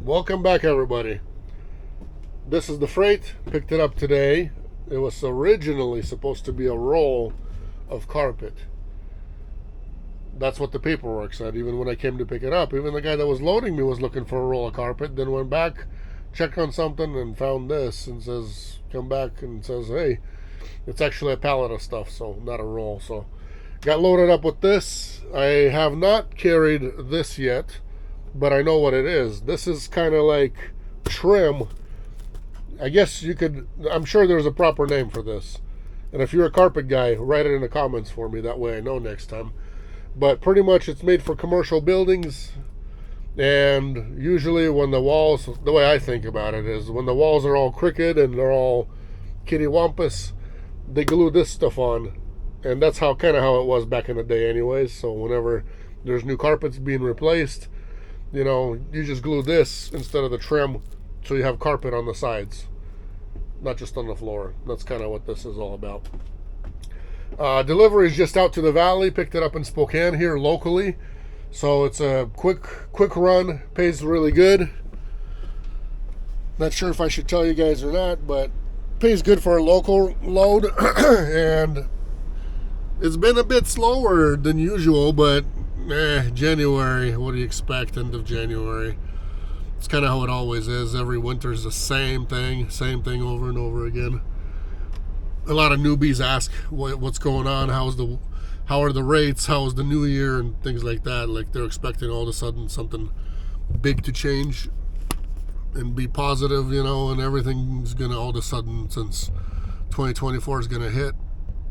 Welcome back, everybody. This is the freight. Picked it up today. It was originally supposed to be a roll of carpet. That's what the paperwork said. Even when I came to pick it up, even the guy that was loading me was looking for a roll of carpet. Then went back, checked on something, and found this, and says, come back and says, hey, it's actually a pallet of stuff, so not a roll. So got loaded up with this. I have not carried this yet, but I know what it is. This is kind of like trim. I guess you could, I'm sure there's a proper name for this. And if you're a carpet guy, write it in the comments for me. That way I know next time. But pretty much it's made for commercial buildings. And usually when the walls, the way I think about it is when the walls are all crooked and they're all kittywampus, they glue this stuff on. And that's how kind of how it was back in the day anyways. So whenever there's new carpets being replaced, you know, you just glue this instead of the trim so you have carpet on the sides, not just on the floor. That's kind of what this is all about. Delivery is just out to the valley. Picked it up in Spokane here locally. So it's a quick run. Pays really good. Not sure if I should tell you guys or not, but pays good for a local load. And it's been a bit slower than usual, but January, what do you expect? End of January. It's kind of how it always is. Every winter is the same thing over and over again. A lot of newbies ask what's going on, how are the rates, how is the new year, and things like that. Like they're expecting all of a sudden something big to change and be positive, you know, and everything's gonna all of a sudden, since 2024 is gonna hit,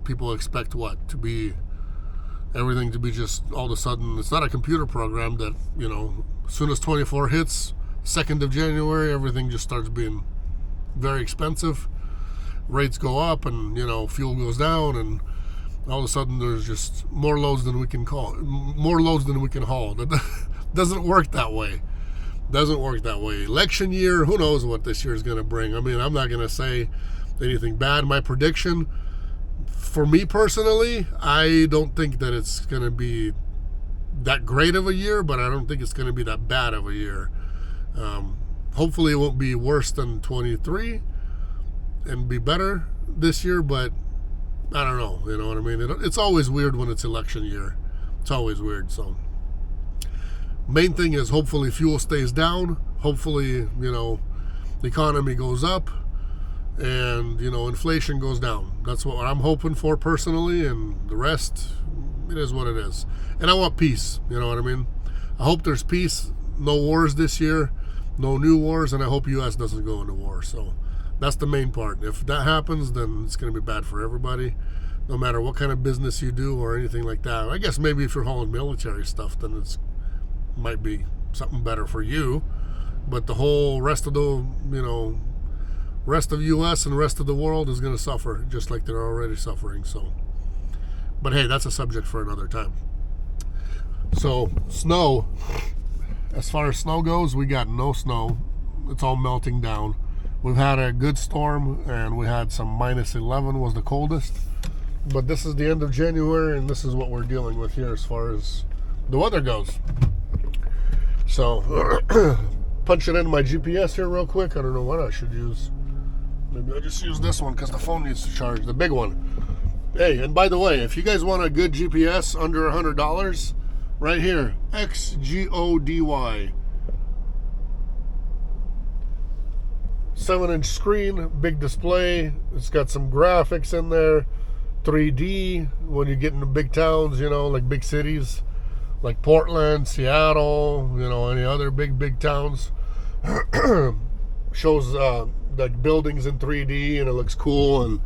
people expect what to be everything to be just all of a sudden. It's not a computer program that, you know, as soon as 24 hits, 2nd of January, everything just starts being very expensive. Rates go up, and, you know, fuel goes down, and all of a sudden there's just more loads than we can haul. That doesn't work that way. Election year, who knows what this year is going to bring. I mean, I'm not going to say anything bad. My prediction, for me personally, I don't think that it's going to be that great of a year, but I don't think it's going to be that bad of a year. Hopefully it won't be worse than 23 and be better this year, but I don't know, you know what I mean? It's always weird when it's election year. It's always weird. So main thing is hopefully fuel stays down. Hopefully, you know, the economy goes up, and, you know, inflation goes down. That's what I'm hoping for personally, and the rest, it is what it is. And I want peace, you know what I mean? I hope there's peace, no wars this year, no new wars, and I hope U.S. doesn't go into war. So that's the main part. If that happens, then it's going to be bad for everybody, no matter what kind of business you do or anything like that. I guess maybe if you're hauling military stuff, then it's might be something better for you. But the whole rest of the, you know, rest of U.S. and rest of the world is going to suffer, just like they're already suffering. So, but hey, that's a subject for another time. So, snow. As far as snow goes, we got no snow. It's all melting down. We've had a good storm, and we had some -11 was the coldest. But this is the end of January, and this is what we're dealing with here as far as the weather goes. So, punch it into my GPS here real quick. I don't know what I should use. Maybe I'll just use this one because the phone needs to charge, the big one. Hey, and by the way, if you guys want a good GPS under $100, right here, XGODY. 7-inch screen, big display. It's got some graphics in there. 3D when you get into big towns, you know, like big cities, like Portland, Seattle, you know, any other big towns. Shows like buildings in 3D, and it looks cool. And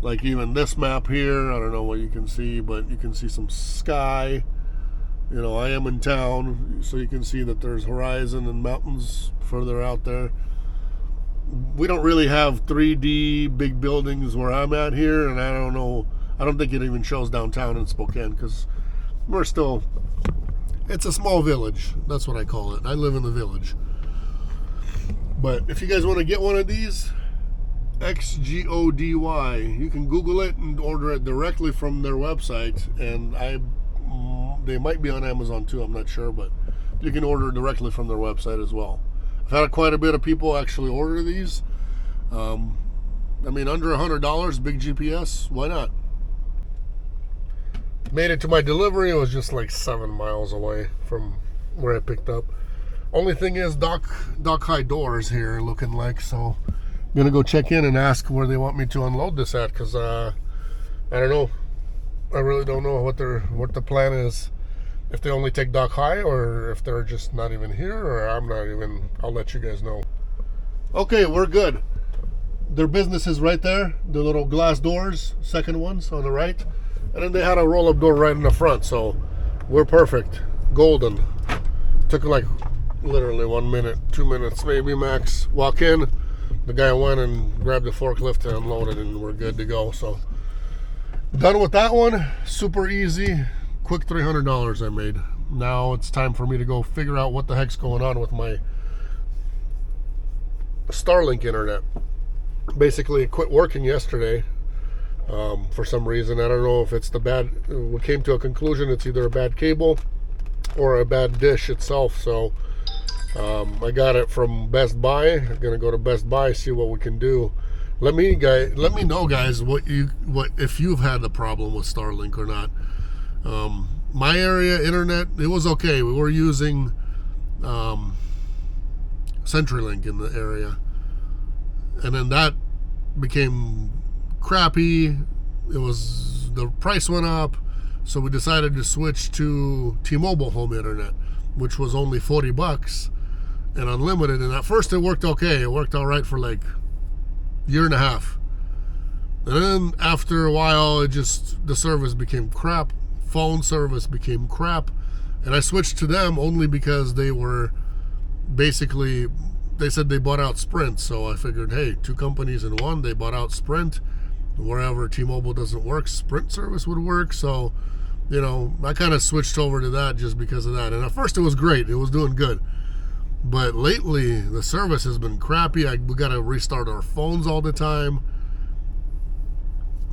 like even this map here, I don't know what you can see, but you can see some sky. You know, I am in town, so you can see that there's horizon and mountains further out there. We don't really have 3D big buildings where I'm at here, and I don't know, I don't think it even shows downtown in Spokane, because we're still, it's a small village. That's what I call it. I live in the village. But if you guys want to get one of these, XGODY, you can Google it and order it directly from their website. And they might be on Amazon too, I'm not sure, but you can order directly from their website as well. I've had quite a bit of people actually order these. I mean, under $100, big GPS, why not? Made it to my delivery. It was just like 7 miles away from where I picked up. Only thing is dock high doors here looking like, so I'm gonna go check in and ask where they want me to unload this at, because I don't know. I really don't know what the plan is. If they only take dock high, or if they're just not even here, or I'll let you guys know. Okay, we're good. Their business is right there, the little glass doors, second ones on the right, and then they had a roll-up door right in the front, so we're perfect. Golden. Took like literally 1 minute, 2 minutes maybe max. Walk in, the guy went and grabbed the forklift and unloaded, and we're good to go. So done with that one. Super easy, quick $300 I made. Now it's time for me to go figure out what the heck's going on with my Starlink internet. Basically it quit working yesterday for some reason. I don't know if it's we came to a conclusion it's either a bad cable or a bad dish itself. So I got it from Best Buy. I'm gonna go to Best Buy, see what we can do. Let me know, guys, what if you've had the problem with Starlink or not. My area internet, it was okay. We were using CenturyLink in the area, and then that became crappy. The price went up, so we decided to switch to T-Mobile home internet, which was only $40 and unlimited. And at first it worked okay. It worked all right for like a year and a half, and then after a while the service became crap. Phone service became crap, and I switched to them only because they said they bought out Sprint. So I figured, hey, two companies in one. They bought out Sprint. Wherever T-Mobile doesn't work, Sprint service would work. So, I kind of switched over to that just because of that. And at first it was great. It was doing good. But lately, the service has been crappy. We got to restart our phones all the time.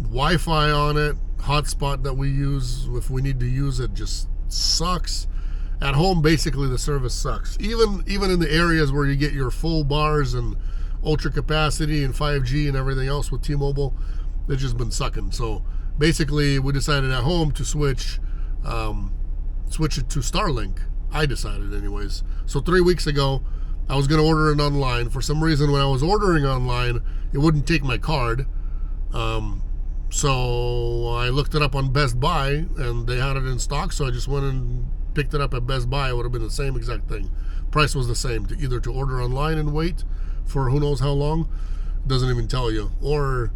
Wi-Fi on it, hotspot that we use, if we need to use it, just sucks. At home, basically, the service sucks. Even in the areas where you get your full bars and ultra capacity and 5G and everything else with T-Mobile, it's just been sucking. So basically, we decided at home to switch it to Starlink. I decided anyways. So 3 weeks ago, I was going to order it online. For some reason, when I was ordering online, it wouldn't take my card. So I looked it up on Best Buy, and they had it in stock. So I just went and picked it up at Best Buy. It would have been the same exact thing. Price was the same, either to order online and wait for who knows how long, doesn't even tell you, or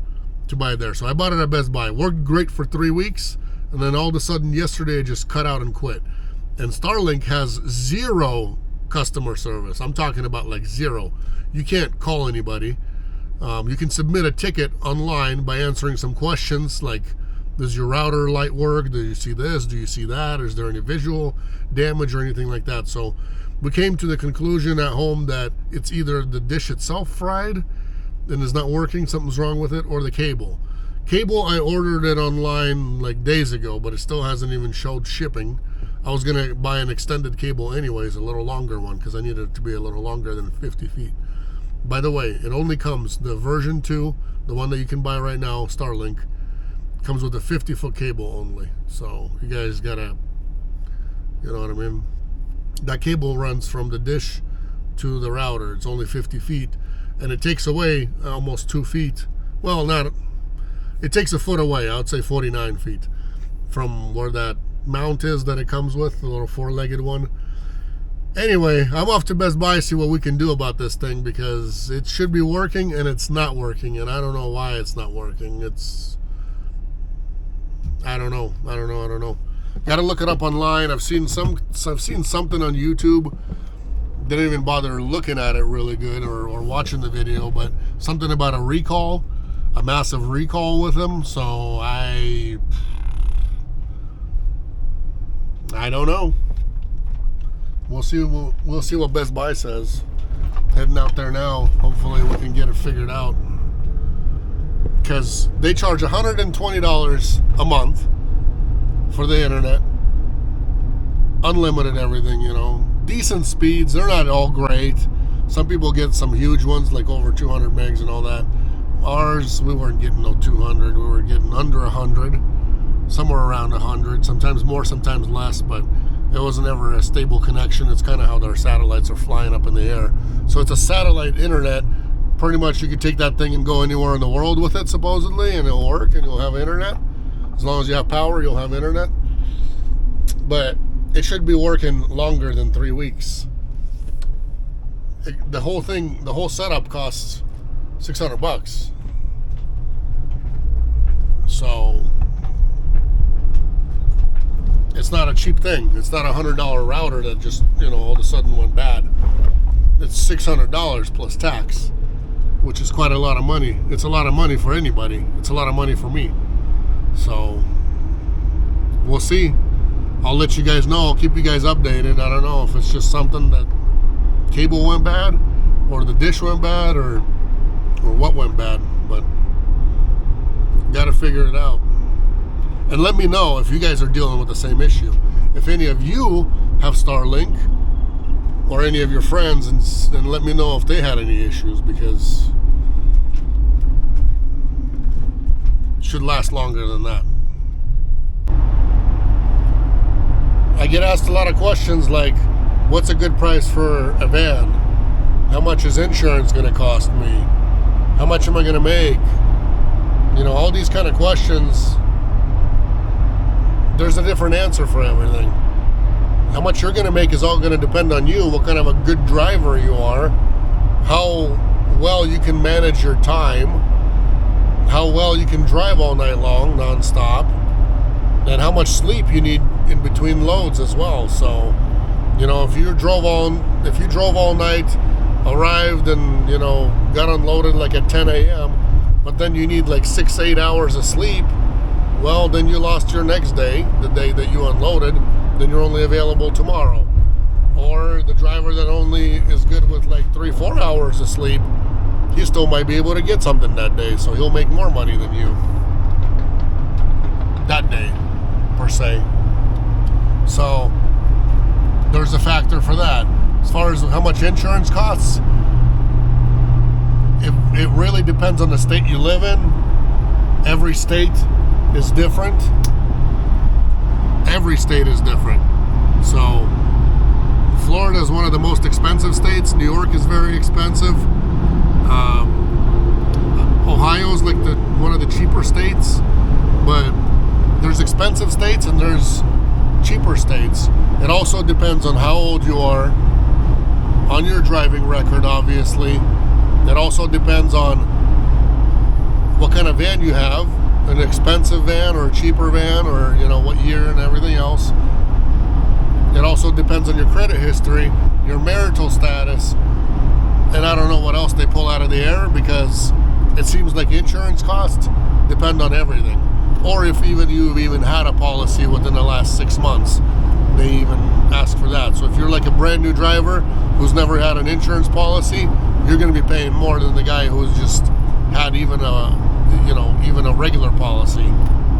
to buy it there. So I bought it at Best Buy. Worked great for 3 weeks, and then all of a sudden yesterday it just cut out and quit. And Starlink has zero customer service. I'm talking about like zero. You can't call anybody. You can submit a ticket online by answering some questions like, does your router light work? Do you see this? Do you see that? Is there any visual damage or anything like that? So we came to the conclusion at home that it's either the dish itself fried and is not working, something's wrong with it, or the cable. Cable, I ordered it online like days ago, but it still hasn't even showed shipping. I was going to buy an extended cable anyways, a little longer one, because I needed it to be a little longer than 50 feet. By the way, it only comes, the version 2, the one that you can buy right now, Starlink, comes with a 50-foot cable only. So you guys gotta, you know what I mean? That cable runs from the dish to the router. It's only 50 feet, and it takes away almost 2 feet. Well, it takes a foot away. I would say 49 feet from where that mount is that it comes with, the little 4-legged one. Anyway, I'm off to Best Buy to see what we can do about this thing, because it should be working and it's not working, and I don't know why it's not working. I don't know. Got to look it up online. I've seen something on YouTube. Didn't even bother looking at it really good or watching the video, but something about a recall, a massive recall with them. So I don't know. We'll see what Best Buy says. Heading out there now. Hopefully we can get it figured out. Because they charge $120 a month for the internet. Unlimited everything, Decent speeds. They're not all great. Some people get some huge ones like over 200 megs and all that. Ours, we weren't getting no 200. We were getting under 100, somewhere around 100, sometimes more, sometimes less, but it wasn't ever a stable connection. It's kind of how our satellites are flying up in the air. So it's a satellite internet. Pretty much you could take that thing and go anywhere in the world with it, supposedly, and it'll work, and you'll have internet. As long as you have power, you'll have internet. But it should be working longer than 3 weeks. The whole thing, the whole setup costs $600. So it's not a cheap thing. It's not a $100 router that just, all of a sudden went bad. It's $600 plus tax, which is quite a lot of money. It's a lot of money for anybody. It's a lot of money for me. So we'll see. I'll let you guys know. I'll keep you guys updated. I don't know if it's just something that cable went bad, or the dish went bad, or what went bad, but gotta figure it out. And let me know if you guys are dealing with the same issue. If any of you have Starlink, or any of your friends, and let me know if they had any issues, because it should last longer than that. I get asked a lot of questions like, what's a good price for a van? How much is insurance going to cost me? How much am I going to make? All these kind of questions. There's a different answer for everything. How much you're going to make is all going to depend on you, what kind of a good driver you are, how well you can manage your time, how well you can drive all night long, nonstop, and how much sleep you need in between loads as well. So, if you drove all night, arrived and, got unloaded like at 10 a.m., but then you need like 6-8 hours of sleep, well, then you lost your next day, the day that you unloaded, then you're only available tomorrow. Or the driver that only is good with like 3-4 hours of sleep, he still might be able to get something that day, so he'll make more money than you that day, per se. So there's a factor for that. As far as how much insurance costs, it really depends on the state you live in. Every state is different. Every state is different. So Florida is one of the most expensive states. New York is very expensive. Ohio is like one of the cheaper states. But there's expensive states and there's cheaper states. It also depends on how old you are, on your driving record, obviously. It also depends on what kind of van you have, an expensive van or a cheaper van, or what year and everything else. It also depends on your credit history, your marital status, and I don't know what else they pull out of the air, because it seems like insurance costs depend on everything. Or if you've even had a policy within the last 6 months, they even ask for that. So if you're like a brand new driver who's never had an insurance policy, you're going to be paying more than the guy who's just had even a regular policy,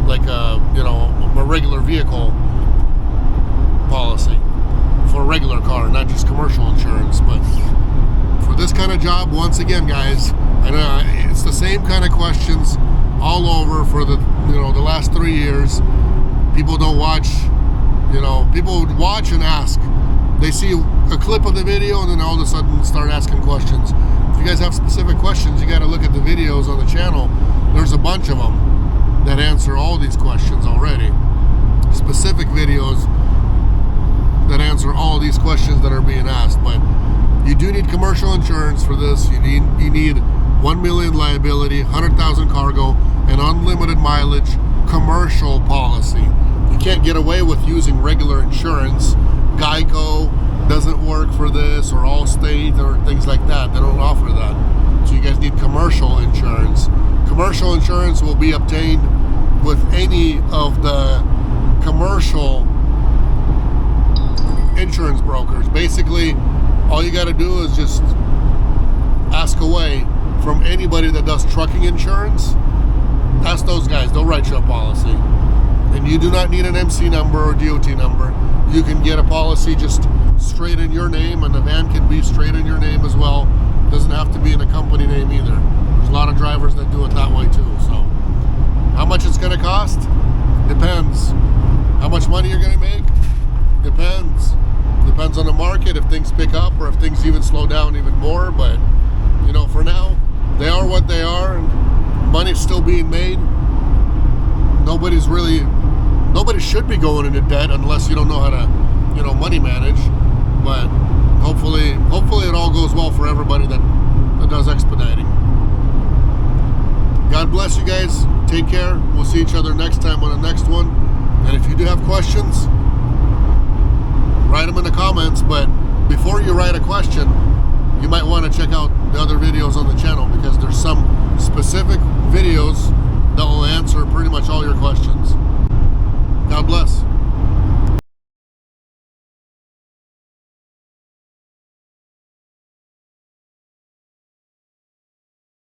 like a regular vehicle policy for a regular car, not just commercial insurance. But for this kind of job, once again, guys, I know it's the same kind of questions all over for the last 3 years. People don't watch. People would watch and ask. They see a clip of the video and then all of a sudden start asking questions. If you guys have specific questions, you got to look at the videos on the channel. There's a bunch of them that answer all these questions already. Specific videos that answer all these questions that are being asked. But you do need commercial insurance for this. You need 1 million liability, 100,000 cargo, and unlimited mileage commercial policy. You can't get away with using regular insurance. Geico doesn't work for this, or Allstate, or things like that. They don't offer that. So you guys need commercial insurance. Commercial insurance will be obtained with any of the commercial insurance brokers. Basically, all you got to do is just ask away from anybody that does trucking insurance. Ask those guys. They'll write you a policy. And you do not need an MC number or DOT number. You can get a policy just straight in your name, and the van can be straight in your name as well. well. Doesn't have to be in a company name either. There's a lot of drivers that do it that way too. So how much it's going to cost? Depends. How much money you're going to make? Depends. Depends on the market, if things pick up or if things even slow down even more. But, you know, for now, they are what they are, and money's still being made. Nobody should be going into debt unless you don't know how to, you know, money manage. But hopefully it all goes well for everybody that does expediting. God bless you guys. Take care. We'll see each other next time on the next one. And if you do have questions, write them in the comments. But before you write a question, you might want to check out the other videos on the channel, because there's some specific videos that will answer pretty much all your questions. God bless.